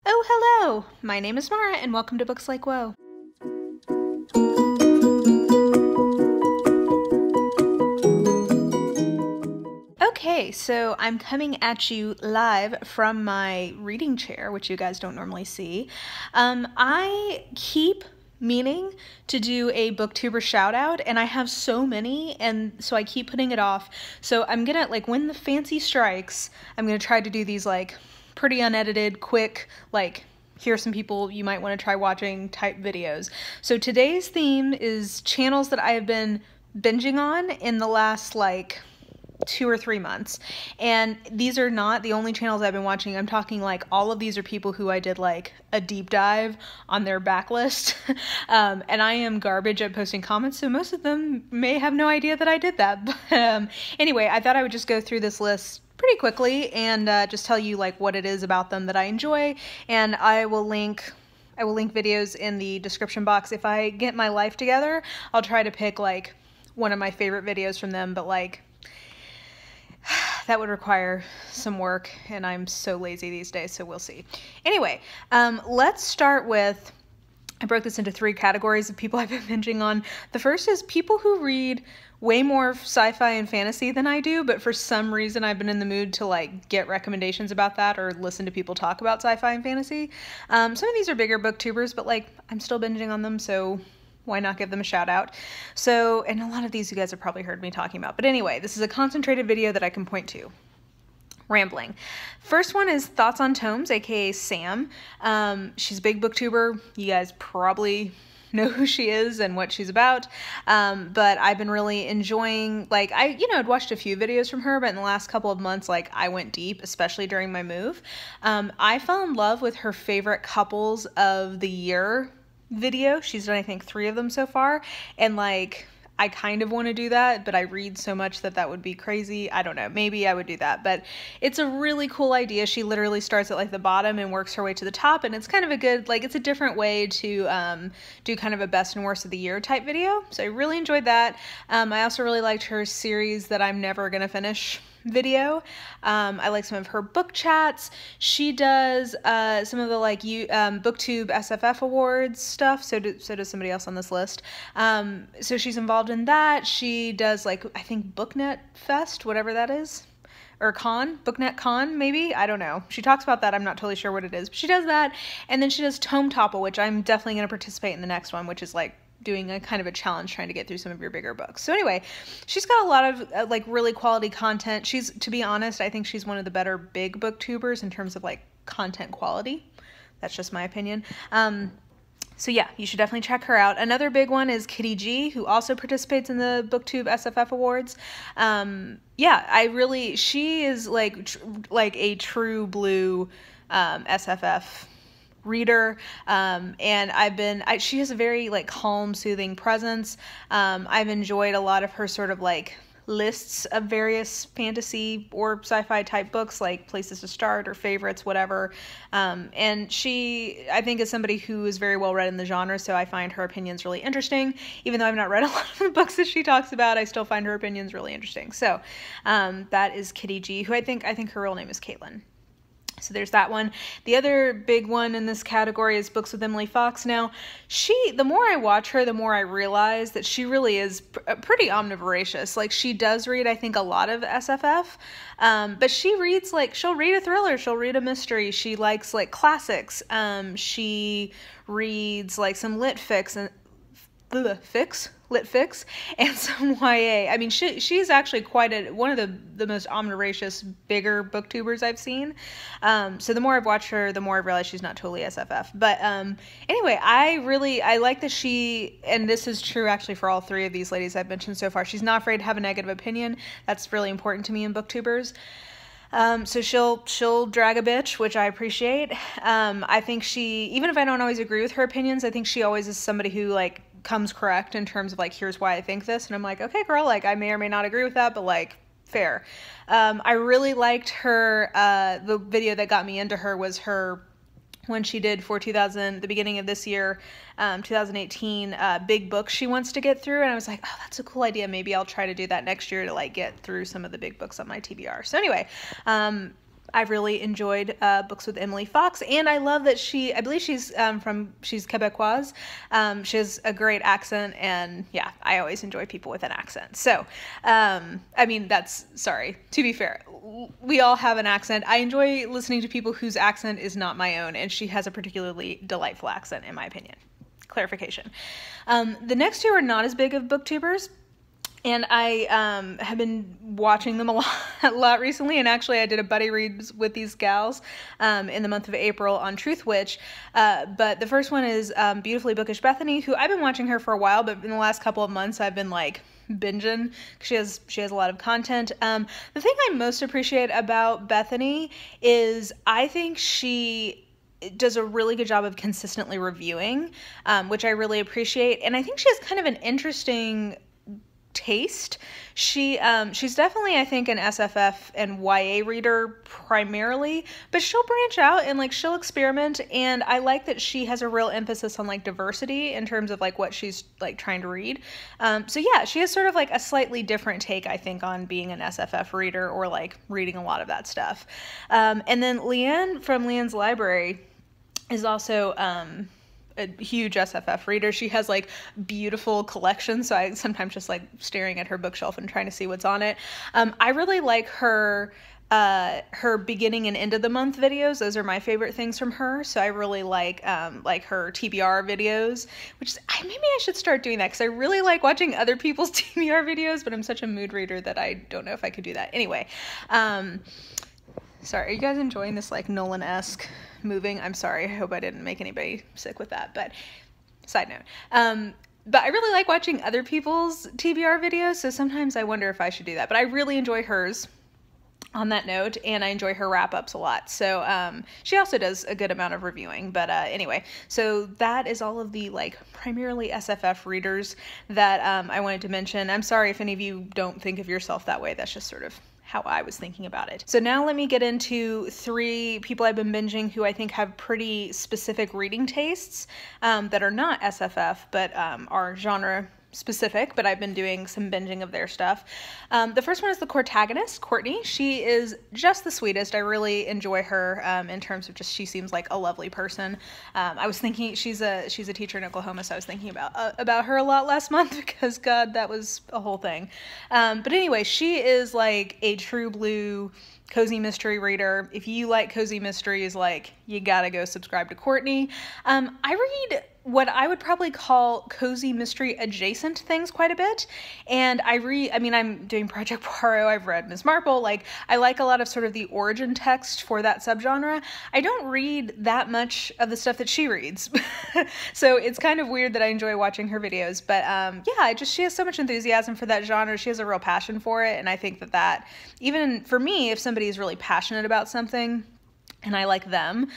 Oh, hello! My name is Mara, and welcome to Books Like Woe. Okay, so I'm coming at you live from my reading chair, which you guys don't normally see. I keep meaning to do a booktuber shout out, and I have so many, and so I keep putting it off. So I'm gonna, when the fancy strikes, I'm gonna try to do these, pretty unedited, quick, here's some people you might want to try watching type videos. So today's theme is channels that I have been binging on in the last, 2 or 3 months. And these are not the only channels I've been watching. I'm talking all of these are people who I did a deep dive on their backlist. And I am garbage at posting comments, so most of them may have no idea that I did that. But anyway, I thought I would just go through this list pretty quickly and just tell you what it is about them that I enjoy. And I will link videos in the description box. If I get my life together, I'll try to pick one of my favorite videos from them, but that would require some work, and I'm so lazy these days, so we'll see. Anyway, let's start with, I broke this into 3 categories of people I've been binging on. The first is people who read way more sci-fi and fantasy than I do, but for some reason I've been in the mood to get recommendations about that or listen to people talk about sci-fi and fantasy. Some of these are bigger booktubers, but I'm still binging on them, so why not give them a shout out? So, and a lot of these you guys have probably heard me talking about. But anyway, this is a concentrated video that I can point to. Rambling. First one is Thoughts on Tomes, aka Sam. She's a big booktuber. You guys probably know who she is and what she's about. But I've been really enjoying, I'd watched a few videos from her, but in the last couple of months, I went deep, especially during my move. I fell in love with her favorite couples of the year video. She's done, I think, 3 of them so far, and I kind of want to do that, but I read so much that would be crazy. I don't know, maybe I would do that, but it's a really cool idea. She literally starts at the bottom and works her way to the top, and it's kind of a good, it's a different way to do kind of a best and worst of the year type video, so I really enjoyed that. I also really liked her series that I'm never gonna finish video. I like some of her book chats. She does some of the Booktube SFF awards stuff. So does somebody else on this list. So she's involved in that. She does I think Booknet Fest, whatever that is. Or Booknet Con, maybe? I don't know. She talks about that. I'm not totally sure what it is, but she does that. And then she does Tome Topple, which I'm definitely going to participate in the next one, which is doing a kind of a challenge trying to get through some of your bigger books. So anyway, she's got a lot of really quality content. She's, to be honest, I think she's one of the better big booktubers in terms of content quality. That's just my opinion. So yeah, you should definitely check her out. Another big one is Kitty G, who also participates in the Booktube SFF Awards. Yeah, she is a true blue SFF reader, and she has a very calm, soothing presence. I've enjoyed a lot of her sort of lists of various fantasy or sci-fi type books, places to start or favorites, whatever. And she, I think, is somebody who is very well read in the genre, so I find her opinions really interesting. Even though I've not read a lot of the books that she talks about, I still find her opinions really interesting. So that is Kitty G, who I think her real name is Caitlin. So there's that one. The other big one in this category is Books with Emily Fox. Now, the more I watch her, the more I realize that she really is pretty omnivoracious. She does read, I think, a lot of SFF, but she reads, she'll read a thriller, she'll read a mystery, she likes, classics, she reads, some lit fics and lit fics and some YA. I mean, she's actually quite one of the most omnivoracious, bigger booktubers I've seen. So the more I've watched her, the more I've realized she's not totally SFF. But anyway, I like that she, and this is true actually for all 3 of these ladies I've mentioned so far, she's not afraid to have a negative opinion. That's really important to me in booktubers. So she'll drag a bitch, which I appreciate. I think even if I don't always agree with her opinions, I think she always is somebody who comes correct in terms of here's why I think this, and I'm okay, girl, I may or may not agree with that, but fair. I really liked her, the video that got me into her was her, when she did for the beginning of this year, 2018, big books she wants to get through, and I was oh, that's a cool idea, maybe I'll try to do that next year to get through some of the big books on my TBR. So anyway, I've really enjoyed books with Emily Fox, and I love that I believe she's Quebecoise. She has a great accent, and yeah, I always enjoy people with an accent. So, I mean, to be fair, we all have an accent. I enjoy listening to people whose accent is not my own, and she has a particularly delightful accent, in my opinion. Clarification. The next two are not as big of booktubers, and I have been watching them a lot recently, and actually I did a buddy reads with these gals in the month of April on Truth Witch, but the first one is Beautifully Bookish Bethany, who I've been watching her for a while, but in the last couple of months I've been like binging. She has a lot of content. The thing I most appreciate about Bethany is I think she does a really good job of consistently reviewing, which I really appreciate, and I think she has kind of an interesting taste. She's definitely, I think, an SFF and YA reader primarily, but she'll branch out and like she'll experiment, and I like that she has a real emphasis on like diversity in terms of like what she's like trying to read. So yeah, she has sort of like a slightly different take, I think, on being an SFF reader or like reading a lot of that stuff. And then Leanne from Leanne's Library is also a huge SFF reader. She has like beautiful collections, so I sometimes just like staring at her bookshelf and trying to see what's on it. I really like her beginning and end of the month videos. Those are my favorite things from her. So I really like her TBR videos, which maybe I should start doing that because I really like watching other people's TBR videos, but I'm such a mood reader that I don't know if I could do that. Anyway, sorry, are you guys enjoying this like Nolan-esque moving? I'm sorry. I hope I didn't make anybody sick with that, but side note. But I really like watching other people's TBR videos, so sometimes I wonder if I should do that. But I really enjoy hers on that note, and I enjoy her wrap-ups a lot. So she also does a good amount of reviewing. But anyway, so that is all of the like primarily SFF readers that I wanted to mention. I'm sorry if any of you don't think of yourself that way. That's just sort of how I was thinking about it. So now let me get into 3 people I've been binging who I think have pretty specific reading tastes that are not SFF, but are genre specific, but I've been doing some binging of their stuff. The first one is the protagonist, Courtney. She is just the sweetest. I really enjoy her in terms of just she seems like a lovely person. I was thinking she's a teacher in Oklahoma, so I was thinking about her a lot last month because God, that was a whole thing. But anyway, she is like a true blue cozy mystery reader. If you like cozy mysteries, like you gotta go subscribe to Courtney. I read what I would probably call cozy mystery adjacent things quite a bit. And I'm doing Project Poirot, I've read Ms. Marple, like I like a lot of sort of the origin text for that subgenre. I don't read that much of the stuff that she reads. So it's kind of weird that I enjoy watching her videos, but yeah, she has so much enthusiasm for that genre. She has a real passion for it, and I think that even for me, if somebody is really passionate about something and I like them,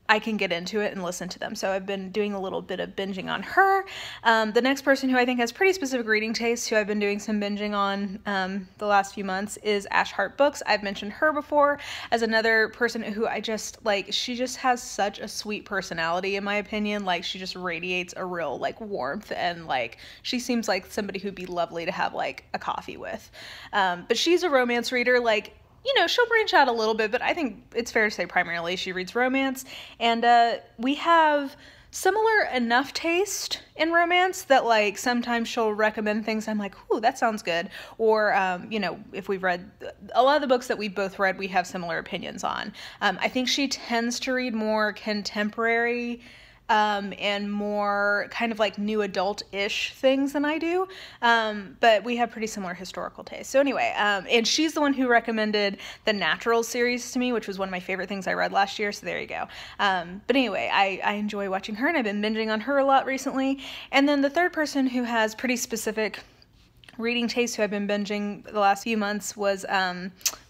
I can get into it and listen to them. So I've been doing a little bit of binging on her. The next person who I think has pretty specific reading tastes, who I've been doing some binging on the last few months, is Ash Hart Books. I've mentioned her before as another person who I just like. She just has such a sweet personality, in my opinion. Like she just radiates a real like warmth, and like she seems like somebody who'd be lovely to have like a coffee with. But she's a romance reader. Like, you know, she'll branch out a little bit, but I think it's fair to say primarily she reads romance. And we have similar enough taste in romance that like sometimes she'll recommend things I'm like, ooh, that sounds good. Or, you know, if we've read a lot of the books that we've both read, we have similar opinions on. I think she tends to read more contemporary and more kind of like new adult-ish things than I do, but we have pretty similar historical tastes. So anyway, and she's the one who recommended the Natural series to me, which was one of my favorite things I read last year, so there you go. But anyway, I enjoy watching her, and I've been binging on her a lot recently. And then the third person who has pretty specific reading taste, who I've been binging the last few months, was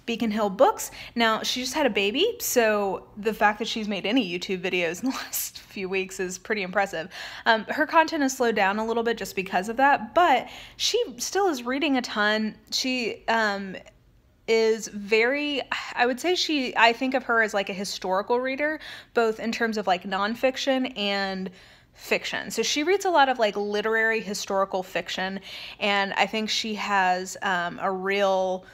Beacon Hill Books. Now, she just had a baby, so the fact that she's made any YouTube videos in the last few weeks is pretty impressive. Her content has slowed down a little bit just because of that, but she still is reading a ton. She is very, I would say I think of her as like a historical reader, both in terms of like nonfiction and fiction. So she reads a lot of like literary historical fiction, and I think she has a real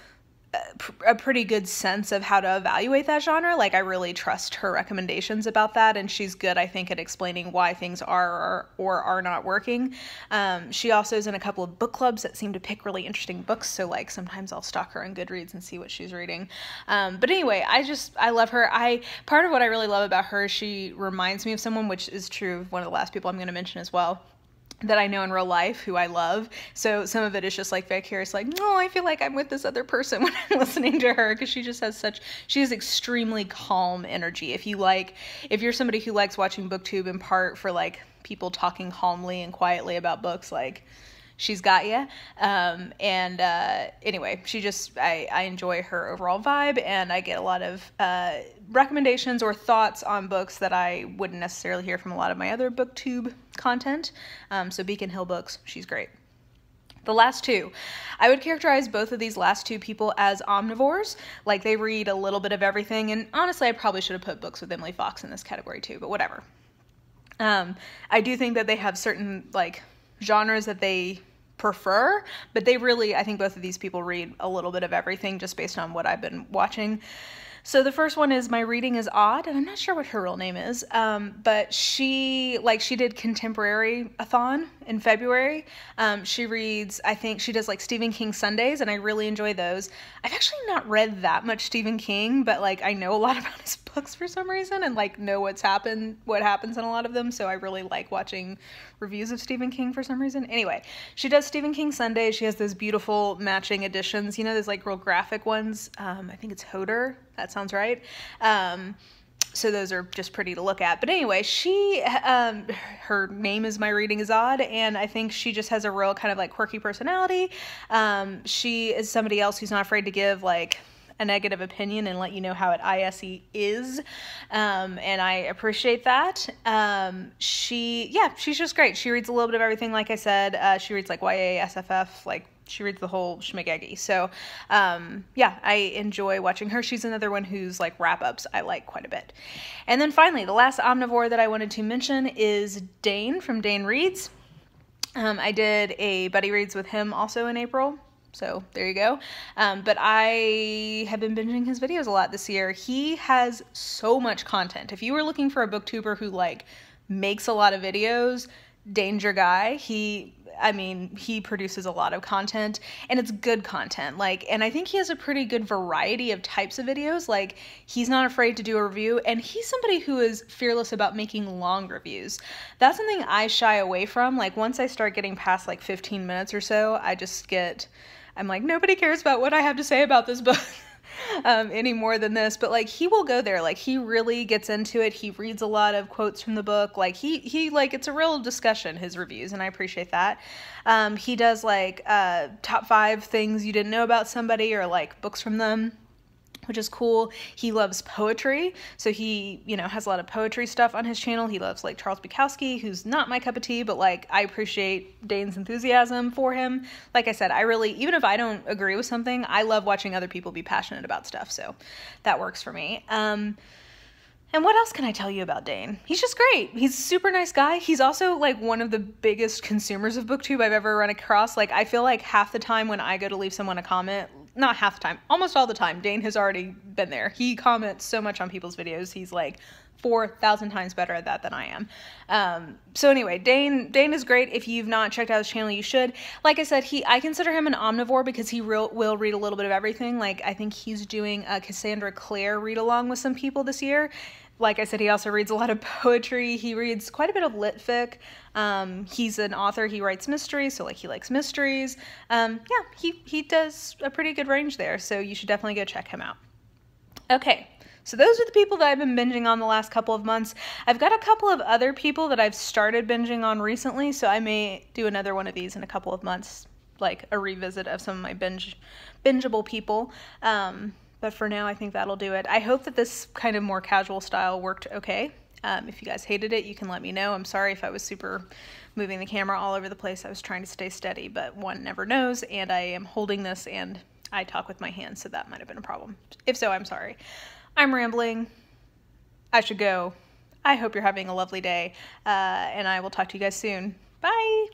a pretty good sense of how to evaluate that genre. Like, I really trust her recommendations about that, and she's good, I think, at explaining why things are or are not working. She also is in a couple of book clubs that seem to pick really interesting books, so like sometimes I'll stalk her on Goodreads and see what she's reading. But anyway, I love her. Part of what I really love about her is she reminds me of someone, which is true of one of the last people I'm going to mention as well, that I know in real life who I love. So some of it is just like vicarious, like, no, I feel like I'm with this other person when I'm listening to her, because she just has she has extremely calm energy. If you're somebody who likes watching BookTube in part for like people talking calmly and quietly about books, like, she's got you. Anyway, I enjoy her overall vibe, and I get a lot of recommendations or thoughts on books that I wouldn't necessarily hear from a lot of my other BookTube content. So Beacon Hill Books, she's great. The last two, I would characterize both of these last two people as omnivores. Like, they read a little bit of everything, and honestly, I probably should have put Books with Emily Fox in this category too, but whatever. I do think that they have certain like genres that they prefer, but they really, I think both of these people read a little bit of everything just based on what I've been watching. So the first one is My Reading is Odd, and I'm not sure what her real name is, but she did Contemporary-a-thon in February. She reads, I think she does like Stephen King Sundays, and I really enjoy those. I've actually not read that much Stephen King, but like I know a lot about his books for some reason, and like know what happens in a lot of them, so I really like watching reviews of Stephen King for some reason. Anyway, she does Stephen King Sundays. She has those beautiful matching editions, those like real graphic ones. I think it's Hodor. That sounds right. So those are just pretty to look at. But anyway, her name is My Reading is Odd, and I think she just has a real kind of like quirky personality. She is somebody else who's not afraid to give like a negative opinion and let you know how it ISE is. And I appreciate that. She's just great. She reads a little bit of everything, like I said. She reads like YA, SFF, like she reads the whole schmagaggy. So, I enjoy watching her. She's another one whose like wrap-ups I like quite a bit. And then finally, the last omnivore that I wanted to mention is Dane from Dane Reads. I did a buddy reads with him also in April. So there you go. But I have been binging his videos a lot this year. He has so much content. If you were looking for a booktuber who like makes a lot of videos, Dane's your guy. He produces a lot of content, and it's good content. Like, and I think he has a pretty good variety of types of videos. Like, he's not afraid to do a review, and he's somebody who is fearless about making long reviews. That's something I shy away from. Like, once I start getting past like 15 minutes or so, I'm like, nobody cares about what I have to say about this book any more than this. But like, he will go there. Like, he really gets into it. He reads a lot of quotes from the book. Like, he like, it's a real discussion, his reviews, and I appreciate that. He does like top 5 things you didn't know about somebody, or like books from them, which is cool. He loves poetry, so he, has a lot of poetry stuff on his channel. He loves like Charles Bukowski, who's not my cup of tea, but like, I appreciate Dane's enthusiasm for him. Like I said, even if I don't agree with something, I love watching other people be passionate about stuff, so that works for me. And what else can I tell you about Dane? He's just great. He's a super nice guy. He's also like one of the biggest consumers of BookTube I've ever run across. Like, I feel like half the time when I go to leave someone a comment, not half the time, almost all the time, Dane has already been there. He comments so much on people's videos. He's like 4,000 times better at that than I am. So anyway, Dane is great. If you've not checked out his channel, you should. Like I said, I consider him an omnivore because he will read a little bit of everything. Like, I think he's doing a Cassandra Clare read along with some people this year. Like I said, he also reads a lot of poetry. He reads quite a bit of lit fic. He's an author. He writes mysteries, so like he likes mysteries. He does a pretty good range there, so you should definitely go check him out. Okay, so those are the people that I've been binging on the last couple of months. I've got a couple of other people that I've started binging on recently, so I may do another one of these in a couple of months, like a revisit of some of my bingeable people. But for now, I think that'll do it. I hope that this kind of more casual style worked okay. If you guys hated it, you can let me know. I'm sorry if I was super moving the camera all over the place. I was trying to stay steady, but one never knows, and I am holding this, and I talk with my hands, so that might have been a problem. If so, I'm sorry. I'm rambling. I should go. I hope you're having a lovely day, and I will talk to you guys soon. Bye!